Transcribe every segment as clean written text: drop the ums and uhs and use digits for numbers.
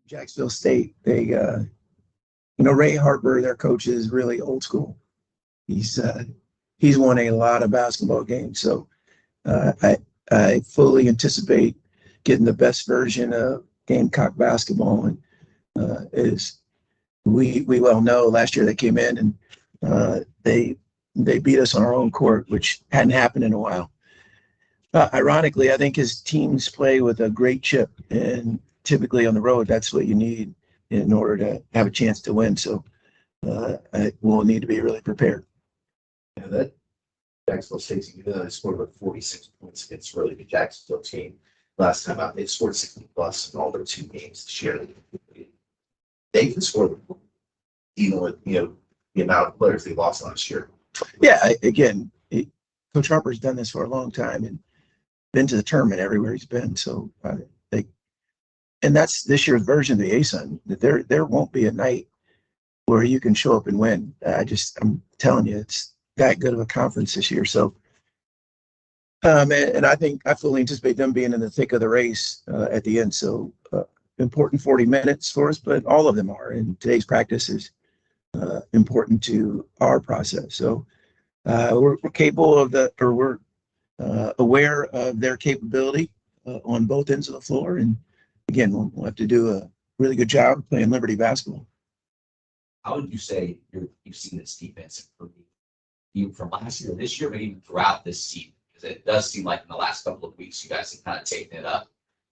Jacksonville State. Ray Harper, their coach, is really old school. He's won a lot of basketball games, so I fully anticipate getting the best version of Gamecock basketball. And as we well know, last year they came in and they beat us on our own court, which hadn't happened in a while. Ironically, I think his teams play with a great chip, and typically on the road, that's what you need in order to have a chance to win. So we'll need to be really prepared. Yeah, that Jacksonville State team scored about 46 points against really good Jacksonville team. Last time out, they scored 60 plus in all their 2 games this year. They can score even with the amount of players they lost last year. Yeah, again, Coach Harper's done this for a long time and been to the tournament everywhere he's been. So and that's this year's version of the ASUN. There won't be a night where you can show up and win. I'm telling you, it's that good of a conference this year. So, and I fully anticipate them being in the thick of the race at the end. So important 40 minutes for us, but all of them are. And today's practice is important to our process. So we're capable of we're aware of their capability on both ends of the floor. And again, we'll have to do a really good job playing Liberty basketball. How would you say you've seen this defense improve, even from last year, this year, but even throughout this season? Because it does seem like in the last couple of weeks, you guys have kind of taken it up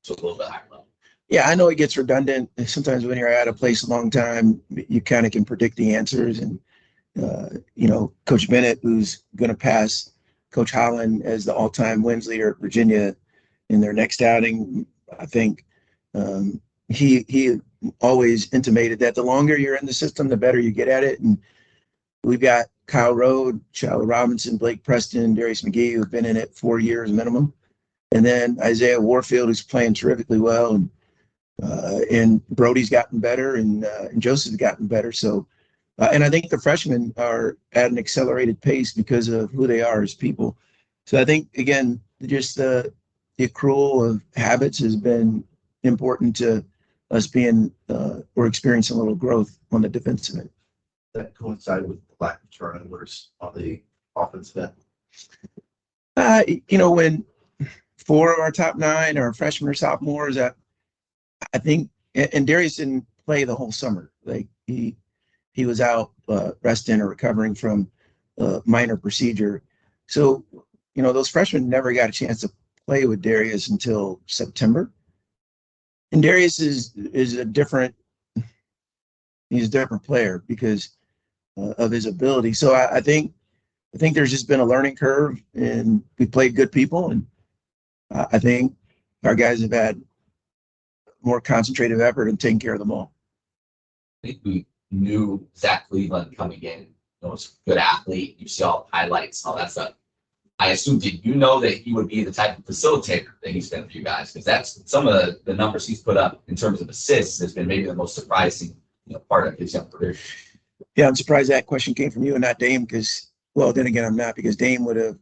to a little bit higher level. Yeah, I know it gets redundant. Sometimes when you're at a place a long time, you kind of can predict the answers. And, Coach Bennett, who's going to pass Coach Holland as the all-time wins leader at Virginia in their next outing, I think he always intimated that the longer you're in the system, the better you get at it. And we've got Kyle Rode, Charlie Robinson, Blake Preston, Darius McGee, who've been in it 4 years minimum. And then Isaiah Warfield, who's playing terrifically well. And Brody's gotten better, and Joseph's gotten better. So, and I think the freshmen are at an accelerated pace because of who they are as people. So I think, again, just the accrual of habits has been important to us being or experiencing a little growth on the defensive end. That coincide with the lack of turnovers on the offensive end? When 4 of our top 9 are freshmen or sophomores, I think, and Darius didn't play the whole summer. Like he was out resting or recovering from a minor procedure. So, those freshmen never got a chance to play with Darius until September. And Darius is a different player because of his ability. So I think there's just been a learning curve, and we played good people, and I think our guys have had more concentrated effort in taking care of them all. I think we knew Zach Cleveland coming in. Was a good athlete. You see all the highlights, all that stuff. I assume, did you know that he would be the type of facilitator that he's been for you guys? Because that's some of the numbers he's put up in terms of assists has been maybe the most surprising part of his young career. Yeah, I'm surprised that question came from you and not Dame, because, well, then again, I'm not, because Dame would have.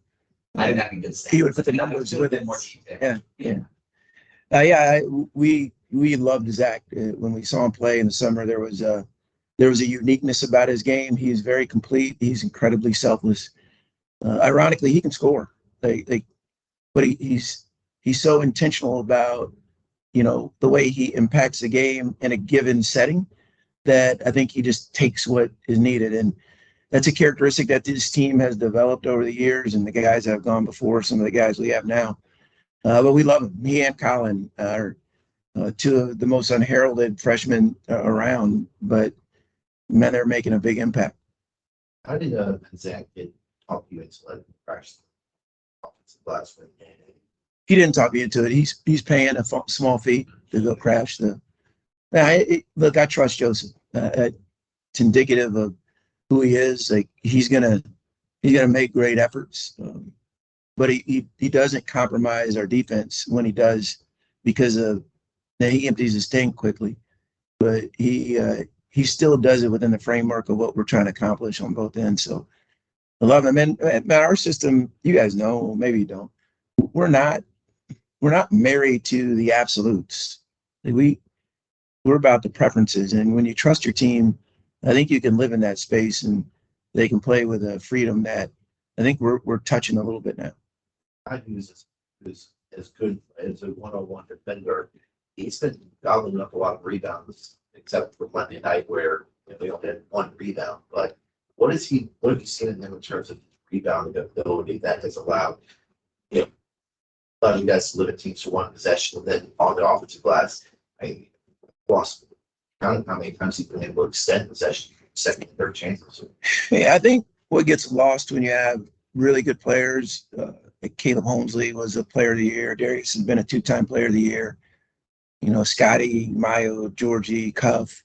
I didn't have any good stats. He would have put the numbers with it. More detail. Yeah. We loved Zach when we saw him play in the summer. There was a uniqueness about his game. He's very complete. He's incredibly selfless. Ironically, he can score. But he's so intentional about the way he impacts the game in a given setting that I think he just takes what is needed. And that's a characteristic that this team has developed over the years, and the guys that have gone before, some of the guys we have now. But we love him. He and Colin are 2 of the most unheralded freshmen around, but man, they're making a big impact. How did Zach get talk you into letting crash the offensive glass? He didn't talk me into it. He's paying a small fee to go crash the. Look, I trust Joseph. It's indicative of who he is. Like he's gonna make great efforts, but he doesn't compromise our defense when he does, because of he empties his tank quickly, but he still does it within the framework of what we're trying to accomplish on both ends. So I love him. And our system, you guys know, maybe you don't. We're not married to the absolutes. we're about the preferences. And when you trust your team, I think you can live in that space and they can play with a freedom that I think we're touching a little bit now. I use is as good as a one-on-one defender. He's been gobbling up a lot of rebounds, except for Monday night where they only had one rebound. But what have you seen in him in terms of rebounding ability that has allowed you guys to limit teams to one possession, and then on the offensive glass, I lost count how many times he's been able to extend possession, second and third chances. Yeah, I think what gets lost when you have really good players, like Caleb Holmesley was a player of the year. Darius has been a 2-time player of the year. Scotty, Mayo, Georgie, Cuff,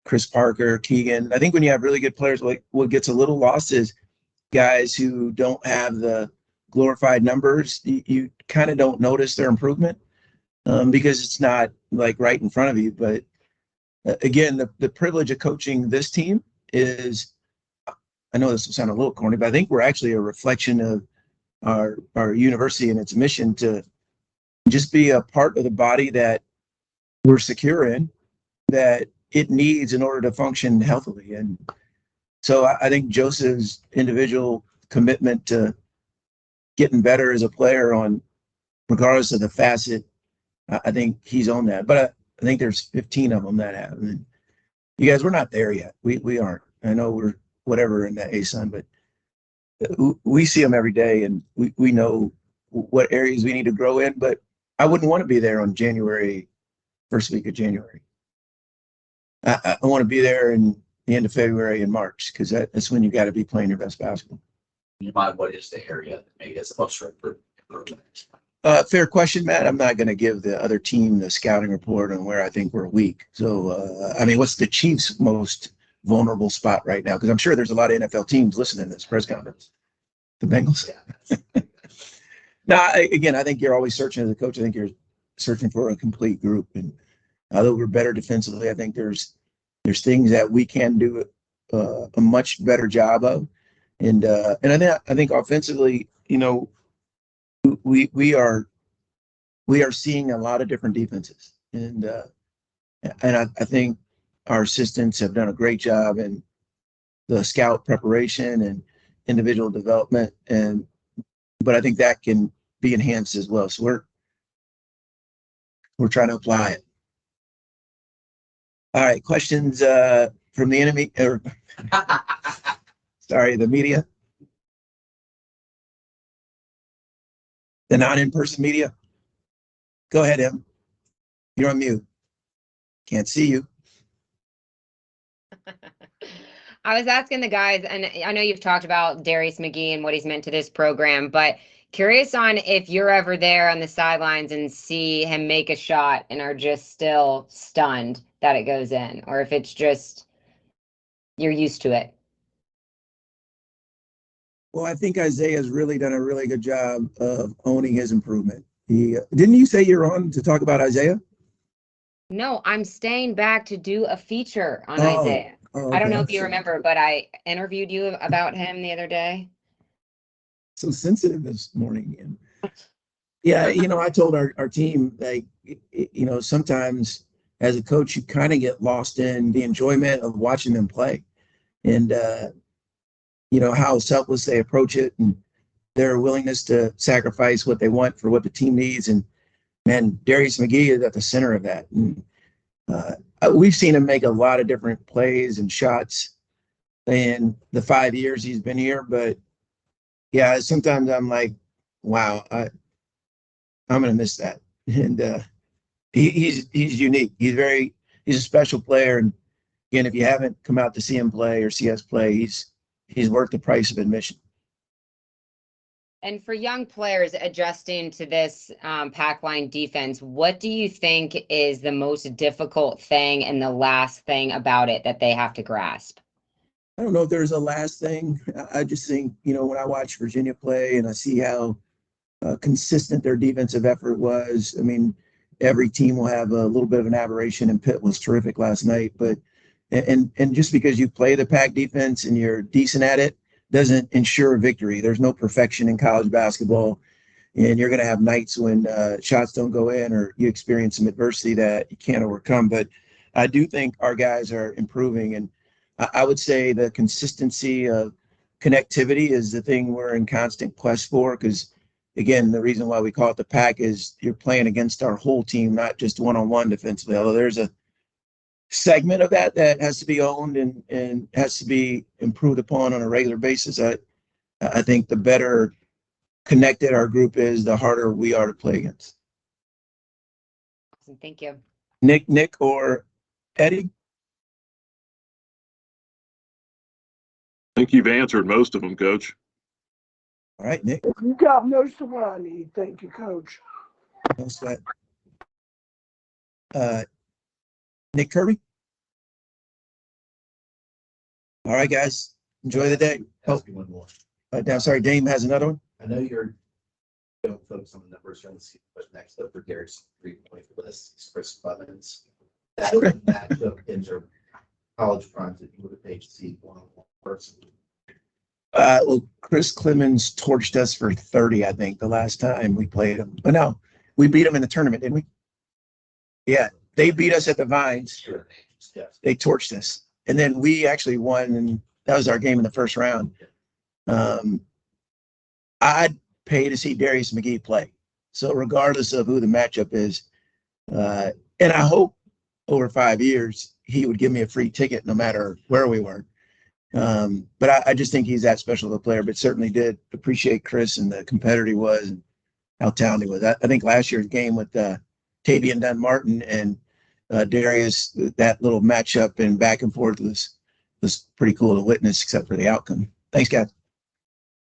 Chris Parker, Keegan. I think when you have really good players, like what gets a little lost is guys who don't have the glorified numbers. You kind of don't notice their improvement because it's not like right in front of you. But again, the privilege of coaching this team is, I know this will sound a little corny, but I think we're actually a reflection of our university and its mission to just be a part of the body that we're secure in, that it needs in order to function healthily. And so I think Joseph's individual commitment to getting better as a player on regardless of the facet, I think he's on that. But I think there's 15 of them that have. And you guys, we're not there yet. We aren't. I know we're whatever in that ASUN, but we see them every day and we know what areas we need to grow in. But I wouldn't want to be there on first week of January. I want to be there in the end of February and March because that's when you got to be playing your best basketball. In your mind, what is the area that maybe has the most room for improvement? Fair question, Matt. I'm not going to give the other team the scouting report on where I think we're weak. So, what's the Chiefs' most vulnerable spot right now? Because I'm sure there's a lot of NFL teams listening to this press conference. The Bengals. Yeah. Now, again, I think you're always searching as a coach. I think you're searching for a complete group. And although we're better defensively, I think there's things that we can do a much better job of. And I think offensively, we are seeing a lot of different defenses, and I think our assistants have done a great job in the scout preparation and individual development, but I think that can be enhanced as well. So we're trying to apply it. All right, questions from the enemy or sorry, the media. The non-in-person media? Go ahead, Em. You're on mute. Can't see you. I was asking the guys, and I know you've talked about Darius McKay and what he's meant to this program, but curious on if you're ever there on the sidelines and see him make a shot and are just still stunned that it goes in, or if it's just you're used to it. Well, I think Isaiah's really done a really good job of owning his improvement. Didn't you say you're on to talk about Isaiah? No, I'm staying back to do a feature on Isaiah. Okay. I don't know if you remember, but I interviewed you about him the other day. So sensitive this morning. And yeah, I told our team, like, sometimes as a coach, you kind of get lost in the enjoyment of watching them play. And, how selfless they approach it and their willingness to sacrifice what they want for what the team needs. And man, Darius McKay is at the center of that. And we've seen him make a lot of different plays and shots in the 5 years he's been here. But yeah, sometimes I'm like, wow, I'm going to miss that. And he's unique. He's a special player. And again, if you haven't come out to see him play or see us play, he's worth the price of admission. And for young players adjusting to this pack line defense, what do you think is the most difficult thing and the last thing about it that they have to grasp? I don't know if there's a last thing. I just think, when I watch Virginia play and I see how consistent their defensive effort was, every team will have a little bit of an aberration, and Pitt was terrific last night. But and just because you play the pack defense and you're decent at it doesn't ensure victory. There's no perfection in college basketball. And you're going to have nights when shots don't go in or you experience some adversity that you can't overcome. But I do think our guys are improving. And I would say the consistency of connectivity is the thing we're in constant quest for. Because, again, the reason why we call it the pack is you're playing against our whole team, not just one-on-one defensively. Although there's a segment of that has to be owned and has to be improved upon on a regular basis. I think the better connected our group is, the harder we are to play against. Awesome. Thank you. Nick or Eddie? I think you've answered most of them, Coach. All right, Nick. You got most of what I need. Thank you, Coach. No sweat. Nick Kirby? All right, guys. Enjoy the day. Ask you one more. I'm sorry, Dame has another one. I know you're don't focus on the numbers during the season, but next up for Derek's 3-point list is Chris Clemens. That was a matchup in your college primes that you would have paid to see one-on-one person. Well, Chris Clemens torched us for 30, I think, the last time we played him. But no, we beat him in the tournament, didn't we? Yeah, they beat us at the Vines. Sure. Yes. They torched us. And then we actually won, and that was our game in the first round. I'd pay to see Darius McGee play. So regardless of who the matchup is, and I hope over 5 years he would give me a free ticket no matter where we were. But I just think he's that special of a player, but certainly did appreciate Chris and the competitor he was and how talented he was. I think last year's game with Tavian Dunn-Martin and Darius, that little matchup and back and forth was pretty cool to witness, except for the outcome. Thanks, guys.